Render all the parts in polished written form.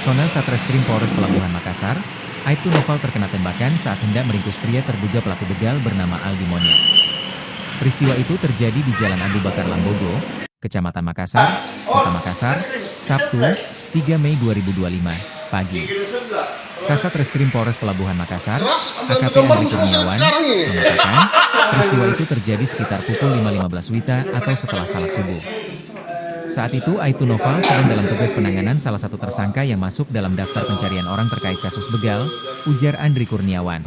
Personel Satreskrim Polres Pelabuhan Makassar, Aibtu Noval terkena tembakan saat hendak meringkus pria terduga pelaku begal bernama Aldi Monyet. Peristiwa itu terjadi di Jalan Abu Bakar Lambogo, Kecamatan Makassar, Kota Makassar, Sabtu, 3 Mei 2025, pagi. Kasat Reskrim Polres Pelabuhan Makassar, AKP Andri Kurniawan, mengatakan, peristiwa itu terjadi sekitar pukul 5.15 WITA atau setelah salat subuh. Saat itu Aibtu Noval sedang dalam tugas penanganan salah satu tersangka yang masuk dalam daftar pencarian orang terkait kasus begal, ujar Andri Kurniawan.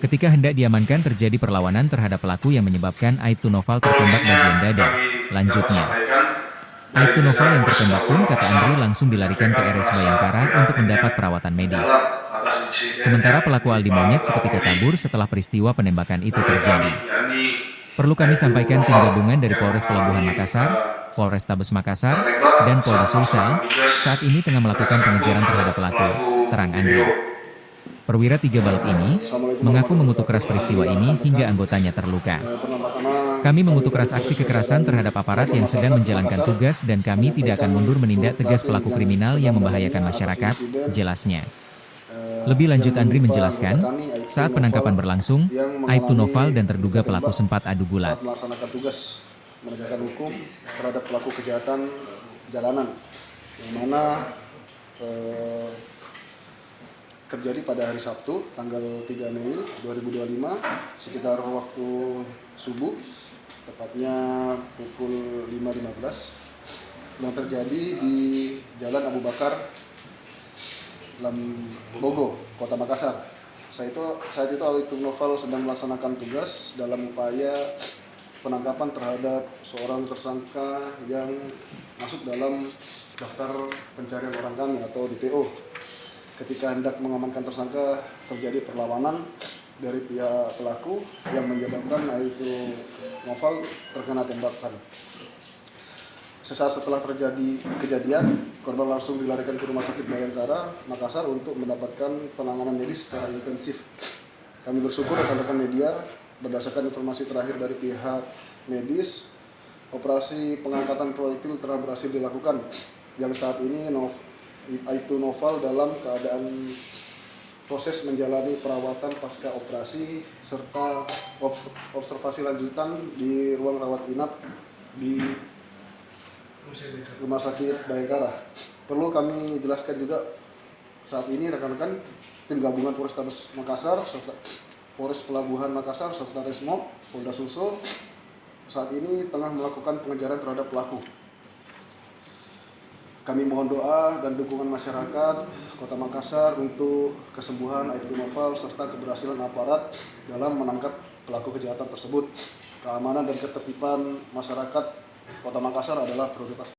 Ketika hendak diamankan terjadi perlawanan terhadap pelaku yang menyebabkan Aibtu Noval tertembak bagian dada. Lanjutnya, Aibtu Noval yang tertembak pun kata Andri langsung dilarikan ke RS Bayangkara untuk mendapat perawatan medis. Sementara pelaku Aldi Monyet seketika kabur setelah peristiwa penembakan itu terjadi. Perlu kami sampaikan tim gabungan dari Polres Pelabuhan Makassar, Polrestabes Makassar, dan Polda Sulsel saat ini tengah melakukan pengejaran terhadap pelaku, terang Andri. Perwira 3 Balok ini mengaku mengutuk keras peristiwa ini hingga anggotanya terluka. Kami mengutuk keras aksi kekerasan terhadap aparat yang sedang menjalankan tugas dan kami tidak akan mundur menindak tegas pelaku kriminal yang membahayakan masyarakat, jelasnya. Lebih lanjut Andri menjelaskan, saat penangkapan berlangsung, Aibtu Noval dan terduga pelaku sempat adu gulat. Saat melaksanakan tugas menegakkan hukum terhadap pelaku kejahatan jalanan, yang mana terjadi pada hari Sabtu, tanggal 3 Mei 2025, sekitar waktu subuh, tepatnya pukul 5.15, yang terjadi di Jalan Abu Bakar Lambogo, Kota Makassar. Saat itu Aibtu Noval sedang melaksanakan tugas dalam upaya penangkapan terhadap seorang tersangka yang masuk dalam daftar pencarian orang kami atau DPO. Ketika hendak mengamankan tersangka, terjadi perlawanan dari pihak pelaku yang menyebabkan Aibtu Noval terkena tembakan. Sesaat setelah terjadi kejadian, korban langsung dilarikan ke Rumah Sakit Bayangkara, Makassar untuk mendapatkan penanganan medis secara intensif. Kami bersyukur rekan-rekan media, berdasarkan informasi terakhir dari pihak medis, operasi pengangkatan proyektil telah berhasil dilakukan. Yang saat ini Aibtu Noval dalam keadaan proses menjalani perawatan pasca operasi serta observasi lanjutan di ruang rawat inap di Rumah Sakit Bayangkara. Perlu kami jelaskan juga, saat ini rekan-rekan tim gabungan Polrestabes Makassar serta Polres Pelabuhan Makassar serta Resmob Polda Sulsel saat ini tengah melakukan pengejaran terhadap pelaku. Kami mohon doa dan dukungan masyarakat Kota Makassar untuk kesembuhan Aibtu Noval serta keberhasilan aparat dalam menangkap pelaku kejahatan tersebut. Keamanan dan ketertiban masyarakat Kota Makassar adalah prioritas.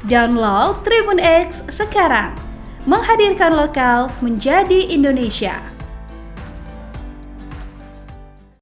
Download Tribun X sekarang, menghadirkan lokal menjadi Indonesia.